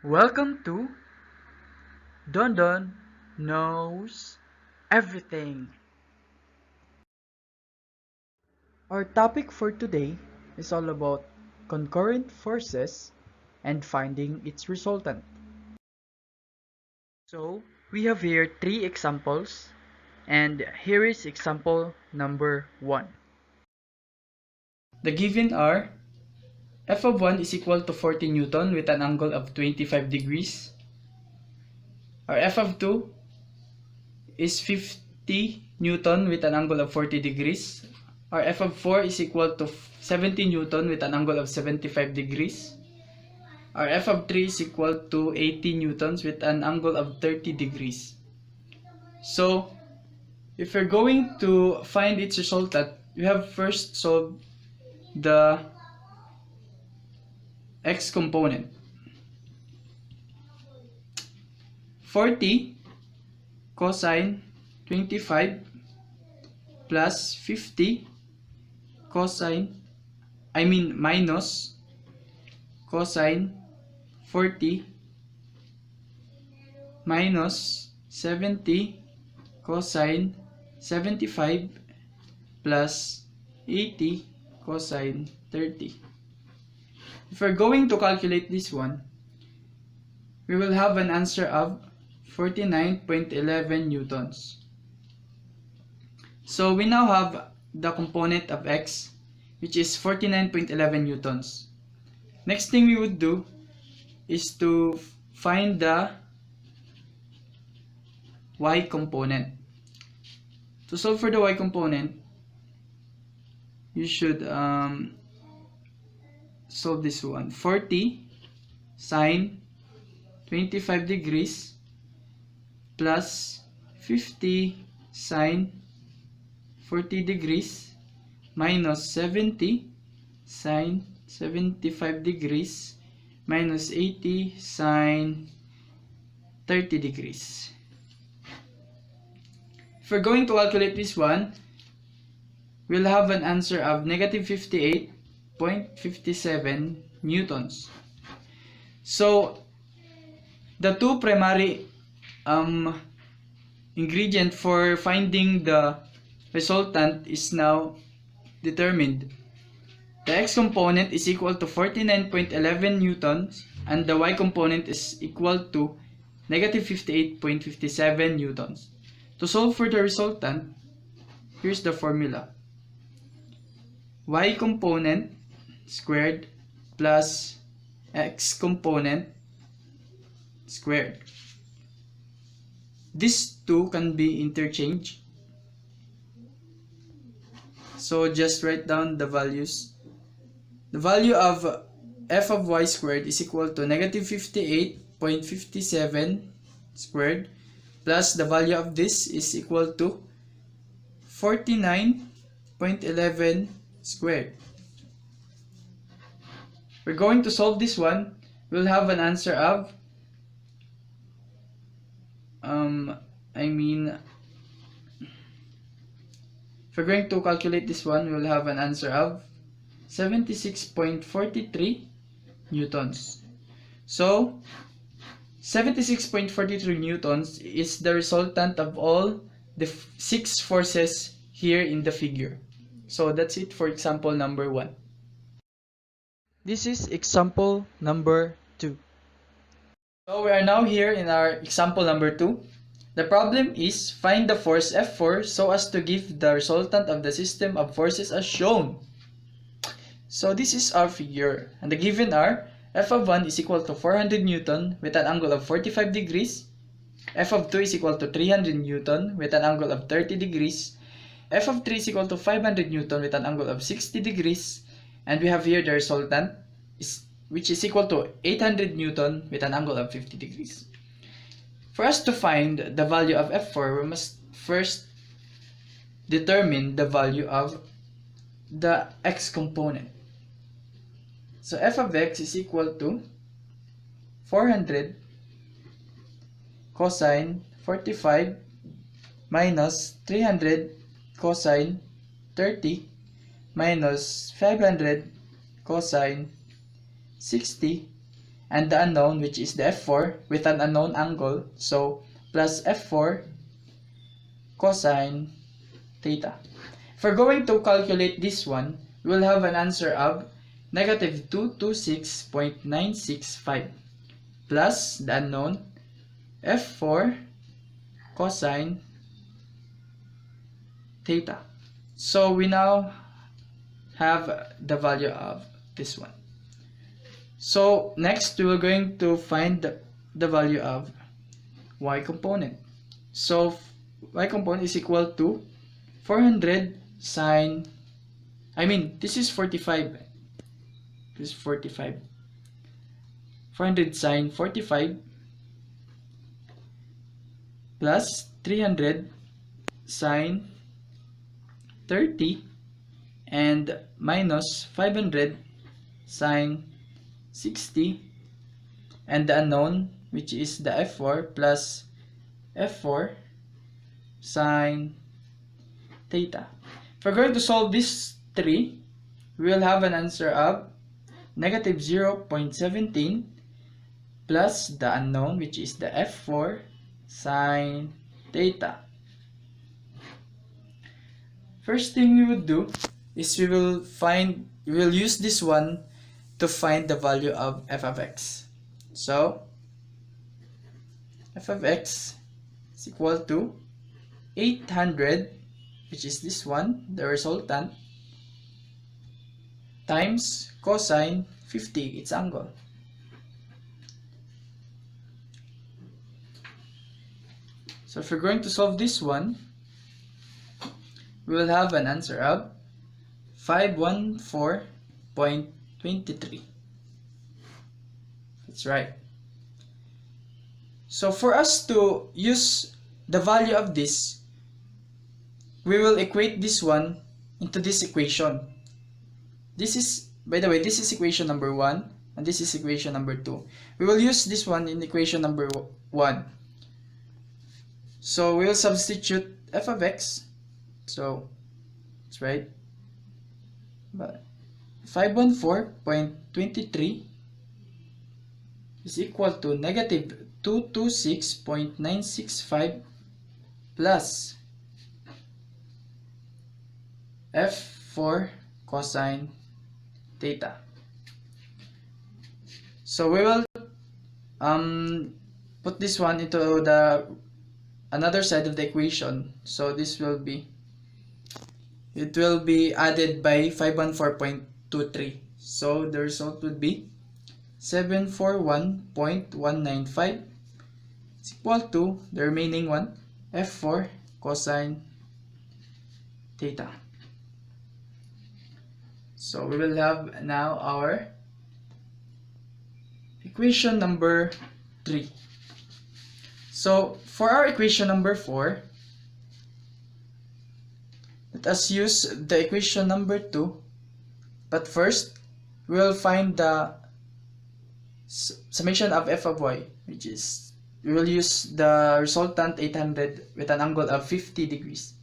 Welcome to Don Don Knows Everything. Our topic for today is all about concurrent forces and finding its resultant. So, we have here three examples, and here is example number 1. The given are f of 1 is equal to 40 Newton with an angle of 25 degrees. Our f of 2 is 50 Newton with an angle of 40 degrees. Our f of 4 is equal to 70 Newton with an angle of 75 degrees. Our f of 3 is equal to 80 Newtons with an angle of 30 degrees. So, if we're going to find its resultant, we have first solved the x component. 40 cosine 25 plus 50 minus cosine 40 minus 70 cosine 75 plus 80 cosine 30. If we're going to calculate this one, we will have an answer of 49.11 newtons. So we now have the component of x, which is 49.11 newtons. Next thing we would do is to find the y component. To solve for the y component, you should solve this one. 40 sine 25 degrees plus 50 sine 40 degrees minus 70 sine 75 degrees minus 80 sine 30 degrees. If we're going to calculate this one, we'll have an answer of negative 58.57 newtons. So the two primary ingredient for finding the resultant is now determined. The x component is equal to 49.11 newtons and the y component is equal to negative 58.57 newtons. To solve for the resultant, here's the formula. Y component squared plus x component squared. These two can be interchanged. So just write down the values. The value of f of y squared is equal to negative 58.57 squared plus the value of this is equal to 49.11 squared. We're going to solve this one. We'll have an answer of if we're going to calculate this one, we'll have an answer of 76.43 newtons. So 76.43 newtons is the resultant of all the 6 forces here in the figure. So that's it for example number 1. This is example number 2. So we are now here in our example number 2. The problem is find the force F4 so as to give the resultant of the system of forces as shown. So this is our figure, and the given are f of 1 is equal to 400 Newton with an angle of 45 degrees, f of 2 is equal to 300 Newton with an angle of 30 degrees, f of 3 is equal to 500 Newton with an angle of 60 degrees, and we have here the resultant, which is equal to 800 Newton with an angle of 50 degrees. For us to find the value of F4, we must first determine the value of the x component. So f of x is equal to 400 cosine 45 minus 300 cosine 30 minus 500 cosine 60 and the unknown, which is the f4 with an unknown angle, so plus f4 cosine theta. If we're going to calculate this one, we will have an answer of negative 226.965 plus the unknown f4 cosine theta. So we now have the value of this one. So next we are going to find the value of y component. So y component is equal to 400 sine, this is 45. This is 45. 400 sine 45 plus 300 sine 30 and minus 500 sine 60 and the unknown, which is the f4 plus f4 sine theta. If we're going to solve this 3, we will have an answer of negative 0.17 plus the unknown, which is the f4 sine theta. First thing we would do is we will use this one to find the value of f of x. So f of x is equal to 800, which is this one, the resultant, times cosine 50, its angle. So if we're going to solve this one, we will have an answer of 514.23. That's right. So for us to use the value of this, we will equate this one into this equation. This is, by the way, this is equation number 1 and this is equation number 2. We will use this one in equation number 1. So we will substitute f of x. So that's right. But 514.23 is equal to negative 226.965 plus f4 cosine theta. So we will put this one into the another side of the equation. So this will be, it will be added by 514.23. So the result would be 741.195 is equal to the remaining one, f4 cosine theta. So we will have now our equation number 3. So for our equation number 4, let us use the equation number 2. But first, we will find the summation of f of y, which is, we will use the resultant 800 with an angle of 50 degrees.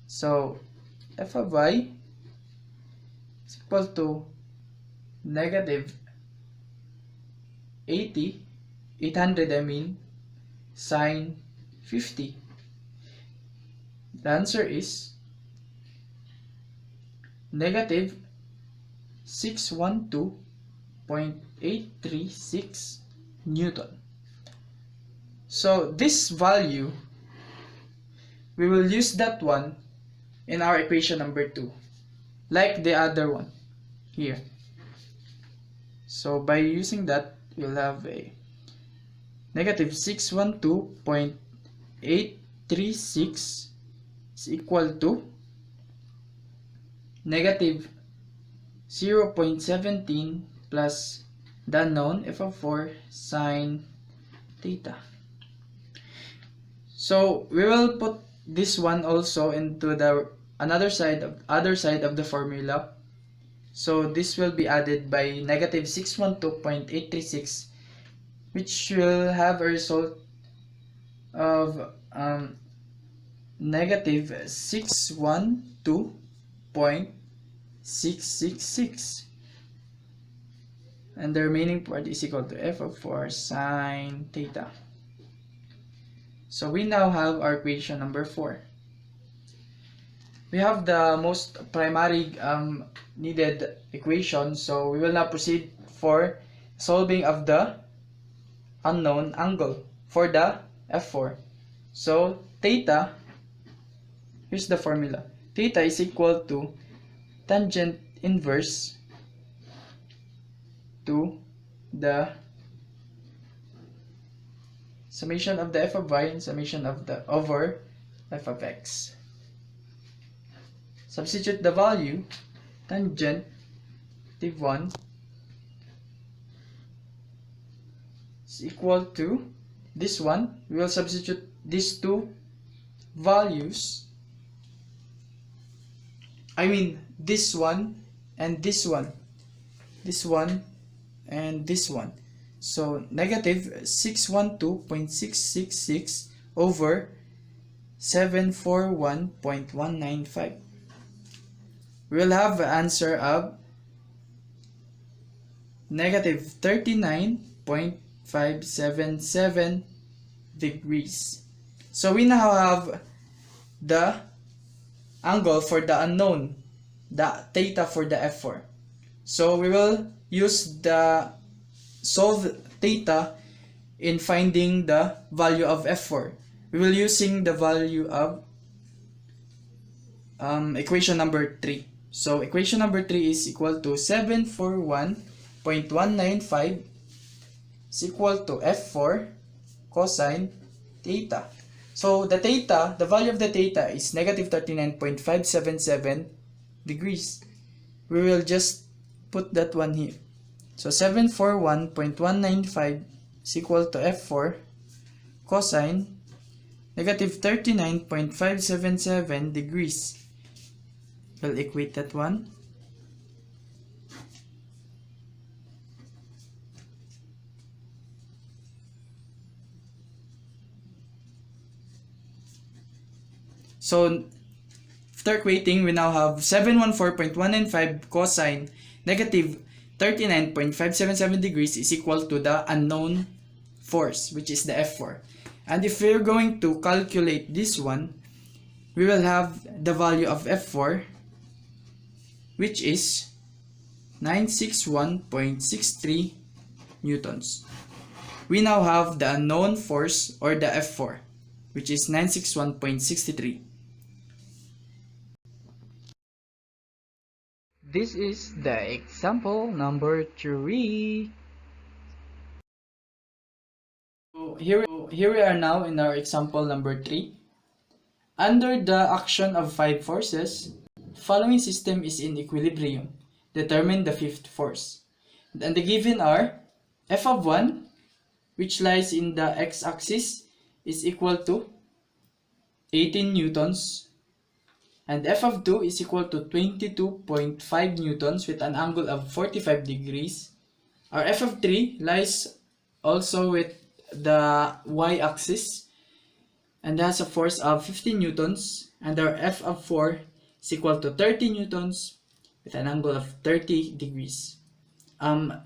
So f of y is equal to negative 800 sine 50. The answer is negative 612.836 Newton. So this value, we will use that one in our equation number 2, like the other one here. So by using that, we'll have a negative 612.836 is equal to negative 0.17 plus the unknown f of 4 sine theta. So we will put this one also into the other side of the formula. So this will be added by negative 612.836, which will have a result of negative 612.666. and the remaining part is equal to f of 4 sine theta. So we now have our equation number 4. We have the most primary needed equation, so we will now proceed for solving of the unknown angle for the f4. So theta, here's the formula. Theta is equal to tangent inverse to the summation of the f of y and summation of the over f of x. Substitute the value, tangent -1 is equal to this one. We will substitute these two values. I mean this one and this one. This one and this one. So negative 612.666 over 741.195. We will have an answer of negative 39.577 degrees. So we now have the angle for the unknown, the theta for the f4. So we will use the solve theta in finding the value of f4. We will using the value of equation number 3. So equation number 3 is equal to 741.195 is equal to f4 cosine theta. So the theta, the value of the theta is negative 39.577 degrees. We will just put that one here. So 741.195 is equal to f4 cosine negative 39.577 degrees. We'll equate that one. So after equating, we now have 714.195 cosine negative 39.577 degrees is equal to the unknown force, which is the f4. And if we're going to calculate this one, we will have the value of f4, which is 961.63 newtons. We now have the unknown force, or the f4, which is 961.63. This is the example number 3. So here we are now in our example number 3. Under the action of 5 forces, the following system is in equilibrium. Determine the fifth force. And the given are f of 1, which lies in the x-axis, is equal to 18 newtons. And f of 2 is equal to 22.5 newtons with an angle of 45 degrees. Our f of 3 lies also with the y-axis and has a force of 15 newtons. And our f of 4 is equal to 30 newtons with an angle of 30 degrees.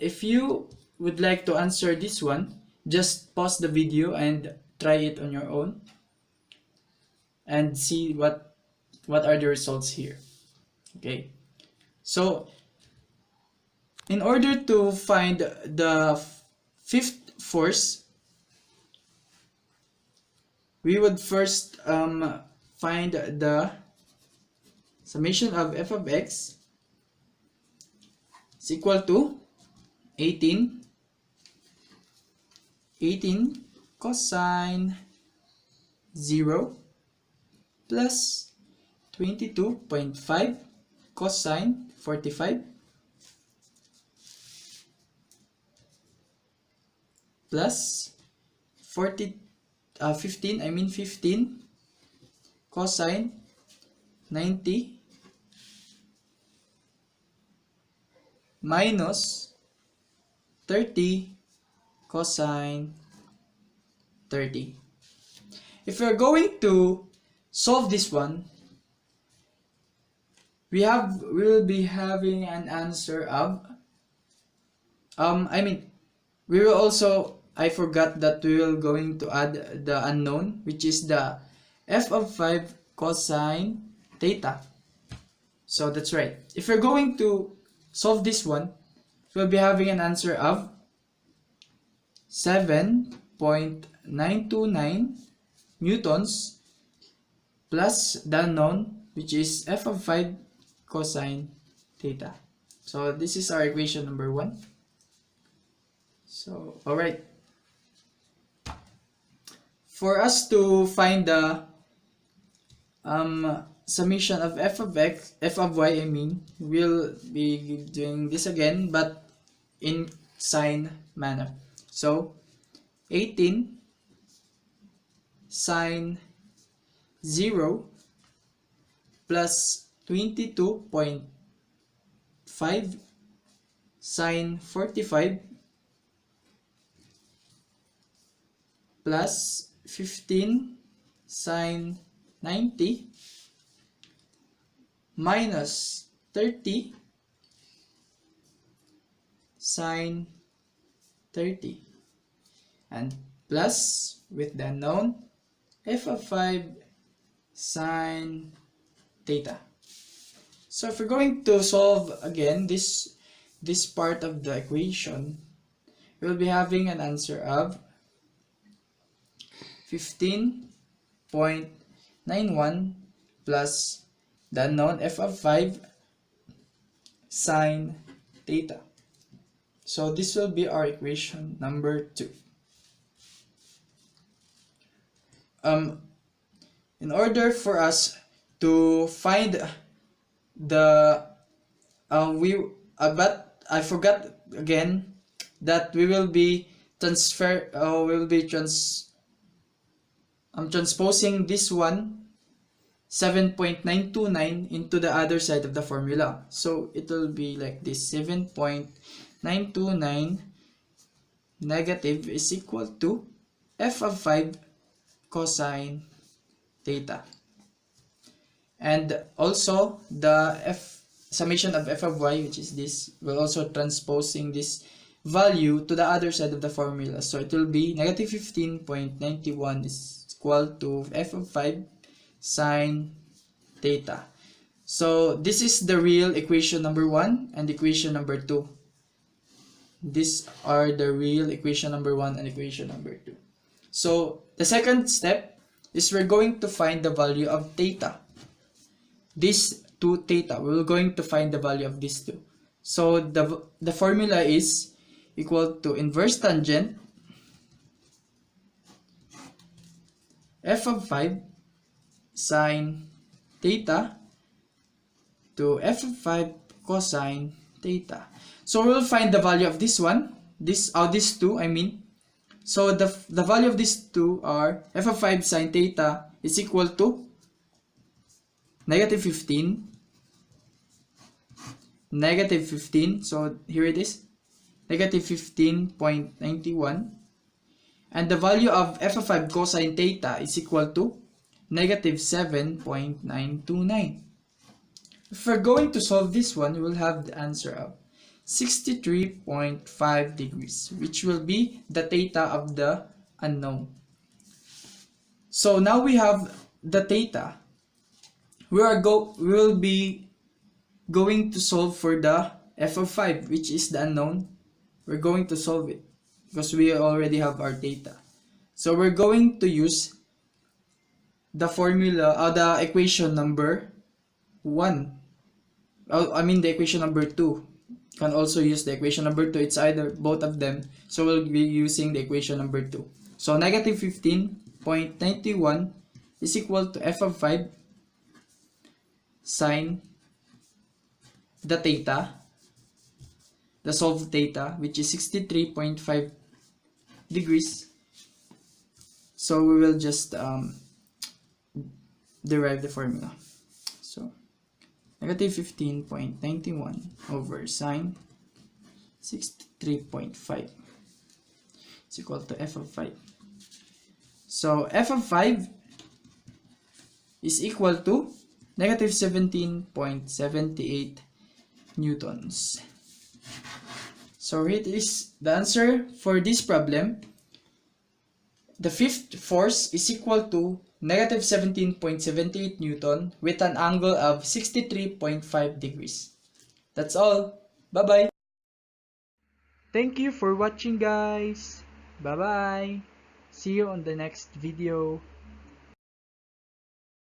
If you would like to answer this one, just pause the video and try it on your own and see what are the results here. Okay, so in order to find the fifth force, we would first find the summation of f of x is equal to 18 cosine 0 plus 22.5 cosine 45 plus 15 cosine 90 minus 30 cosine 30. If we're going to solve this one, we will be having an answer of I mean, we will also, I forgot that we will going to add the unknown, which is the f of 5 cosine theta. So that's right. If we're going to solve this one, we'll be having an answer of 7.929 newtons plus the unknown, which is f of 5 cosine theta. So this is our equation number 1. So, alright. For us to find the summation of f of y, I mean, we'll be doing this again, but in sine manner. So, 18 sine 0 plus 22.5 sine 45 plus 15 sine 90 minus 30 sine 30 and plus with the unknown f of 5 sine theta. So if we're going to solve again this part of the equation, we'll be having an answer of 15.91 plus the unknown f of 5 sine theta. So this will be our equation number 2. In order for us to find the but I forgot again that we will be transposing this one 7.929 into the other side of the formula. So it will be like this: 7.929 negative is equal to f of 5 cosine theta. And also the summation of f of y, which is this, will also transposing this value to the other side of the formula. So it will be negative 15.91 is equal to f of 5 sine theta. So this is the real equation number 1 and equation number 2. These are the real equation number 1 and equation number 2. So the second step is we're going to find the value of theta. This 2 theta, we're going to find the value of these two. So the formula is equal to inverse tangent f of 5 sine theta to f of 5 cosine theta. So we'll find the value of this one, these two, I mean. So the value of these two are f of 5 sine theta is equal to negative 15. So here it is, negative 15.91. And the value of f of 5 cosine theta is equal to negative 7.929. If we're going to solve this one, we will have the answer of 63.5 degrees, which will be the theta of the unknown. So now we have the theta. We will be going to solve for the f of 5, which is the unknown. We're going to solve it because we already have our theta. So we're going to use the formula, the equation number 1. I mean the equation number 2. You can also use the equation number 2. It's either both of them. So we'll be using the equation number 2. So negative 15.91 is equal to f of 5 sine the theta, the solved theta, which is 63.5 degrees. So we will just derive the formula. So negative 15.91 over sine 63.5 is equal to f of 5. So f of 5 is equal to negative 17.78 newtons. So here is the answer for this problem. The fifth force is equal to negative 17.78 Newton with an angle of 63.5 degrees. That's all. Bye-bye. Thank you for watching, guys. Bye bye. See you on the next video.